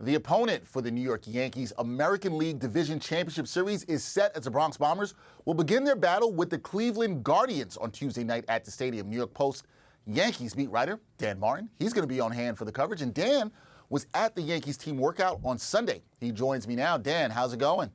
The opponent for the New York Yankees American League Division Championship Series is set as the Bronx Bombers will begin their battle with the Cleveland Guardians on Tuesday night at the stadium. New York Post Yankees beat writer Dan Martin, he's going to be on hand for the coverage, and Dan was at the Yankees team workout on Sunday. He joins me now. Dan, how's it going?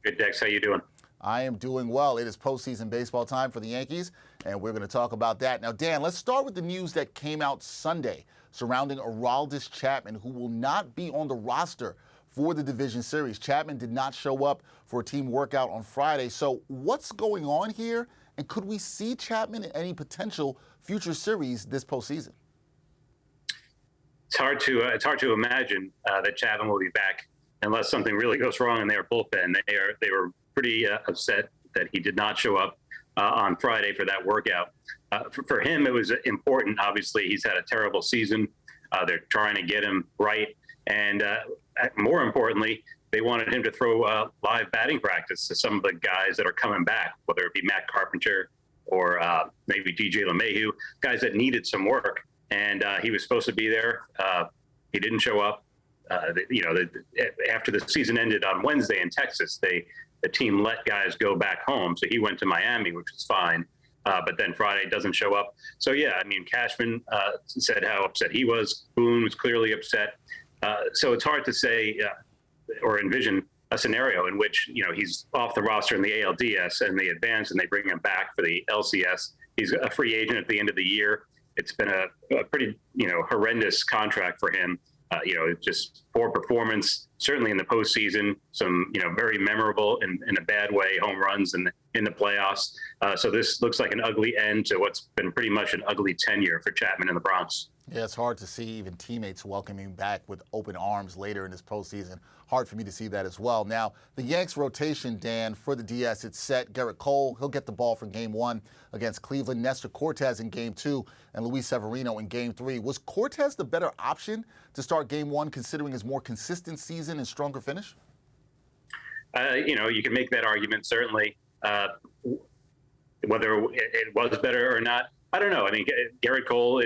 Good, Dex. How you doing? I am doing well. It is postseason baseball time for the Yankees, and we're going to talk about that. Now, Dan, let's start with the news that came out Sunday surrounding Aroldis Chapman, who will not be on the roster for the division series. Chapman did not show up for a team workout on Friday. So what's going on here, and could we see Chapman in any potential future series this postseason? It's hard to imagine that Chapman will be back unless something really goes wrong in their bullpen. They were pretty upset that he did not show up on Friday for that workout. For him, it was important. Obviously, he's had a terrible season. They're trying to get him right. And more importantly, they wanted him to throw live batting practice to some of the guys that are coming back, whether it be Matt Carpenter or maybe DJ LeMahieu, guys that needed some work. And he was supposed to be there. He didn't show up. After the season ended on Wednesday in Texas, the team let guys go back home. So he went to Miami, which was fine. But then Friday doesn't show up. So, yeah, I mean, Cashman said how upset he was. Boone was clearly upset. So it's hard to say or envision a scenario in which, he's off the roster in the ALDS and they advance and they bring him back for the LCS. He's a free agent at the end of the year. It's been a pretty, horrendous contract for him. Just poor performance, certainly in the postseason, some, very memorable in a bad way, home runs in the playoffs. So this looks like an ugly end to what's been pretty much an ugly tenure for Chapman in the Bronx. Yeah, it's hard to see even teammates welcoming back with open arms later in this postseason. Hard for me to see that as well. Now, the Yanks rotation, Dan, for the DS, it's set. Gerrit Cole, he'll get the ball for Game 1 against Cleveland. Nestor Cortes in Game 2 and Luis Severino in Game 3. Was Cortes the better option to start Game 1 considering his more consistent season and stronger finish? You can make that argument, certainly. Whether it was better or not, I don't know. I mean, Gerrit Cole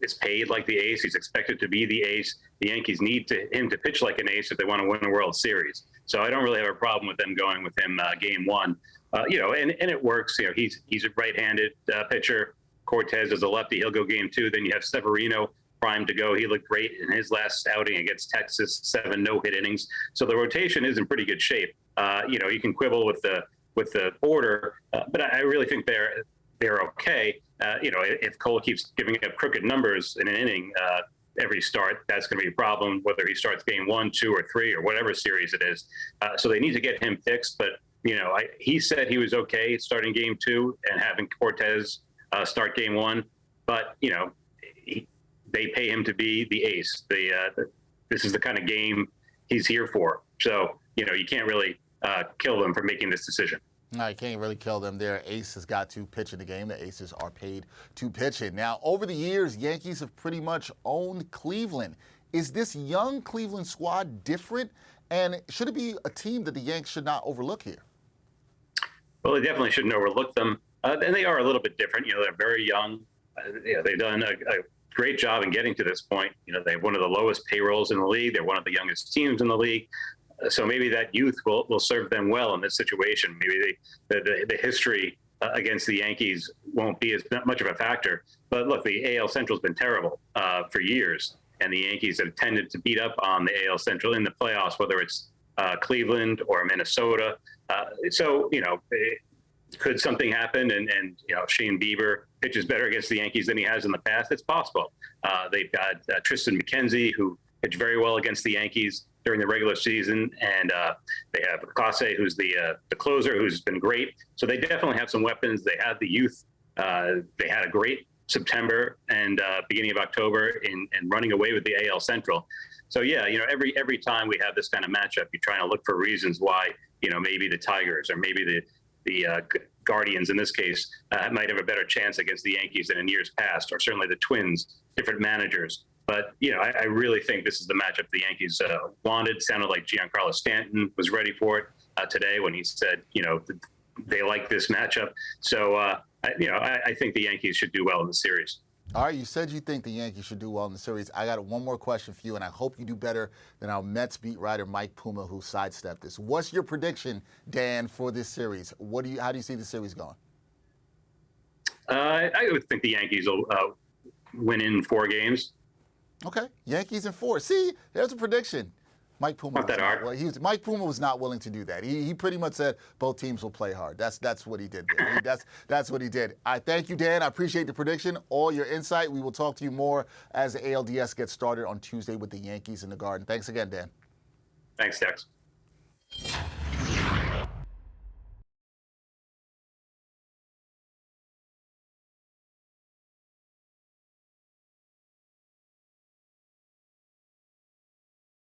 is paid like the ace. He's expected to be the ace. The Yankees need him to pitch like an ace if they want to win a World Series. So I don't really have a problem with them going with him Game 1. And it works. He's a right-handed pitcher. Cortes is a lefty. He'll go Game 2. Then you have Severino primed to go. He looked great in his last outing against Texas, 7 no-hit innings. So the rotation is in pretty good shape. You can quibble with the order, but I really think they're okay. If Cole keeps giving up crooked numbers in an inning every start, that's going to be a problem, whether he starts Game 1, 2, or 3, or whatever series it is. So they need to get him fixed. But, he said he was okay starting Game 2 and having Cortes start Game 1. But, they pay him to be the ace. This is the kind of game he's here for. So, you can't really kill them for making this decision. No, you can't really kill them. Their ace has got to pitch in the game. The aces are paid to pitch it. Now, over the years, Yankees have pretty much owned Cleveland. Is this young Cleveland squad different? And should it be a team that the Yanks should not overlook here? Well, they definitely shouldn't overlook them. And they are a little bit different. They're very young. They've done a great job in getting to this point. They have one of the lowest payrolls in the league. They're one of the youngest teams in the league. So maybe that youth will serve them well in this situation. Maybe the history against the Yankees won't be as much of a factor. But look, the AL Central's been terrible for years, and the Yankees have tended to beat up on the AL Central in the playoffs, whether it's Cleveland or Minnesota. Could something happen and Shane Bieber pitches better against the Yankees than he has in the past? It's possible. They've got Tristan McKenzie, who pitched very well against the Yankees during the regular season, and they have Clase, who's the closer, who's been great. So they definitely have some weapons. They have the youth. They had a great September and beginning of October in running away with the AL Central. So yeah, every time we have this kind of matchup, you're trying to look for reasons why maybe the Tigers or maybe the Guardians in this case might have a better chance against the Yankees than in years past, or certainly the Twins, different managers. But, I really think this is the matchup the Yankees wanted. Sounded like Giancarlo Stanton was ready for it today when he said, they like this matchup. So, I think the Yankees should do well in the series. All right, you said you think the Yankees should do well in the series. I got one more question for you, and I hope you do better than our Mets beat writer Mike Puma, who sidestepped this. What's your prediction, Dan, for this series? How do you see the series going? I would think the Yankees will win in 4 games. Okay, Yankees in 4. See, there's a prediction. Mike Puma Not that hard. Mike Puma was not willing to do that. He pretty much said both teams will play hard. That's what he did there. That's what he did. I thank you, Dan. I appreciate the prediction, all your insight. We will talk to you more as the ALDS gets started on Tuesday with the Yankees in the Garden. Thanks again, Dan. Thanks, Tex.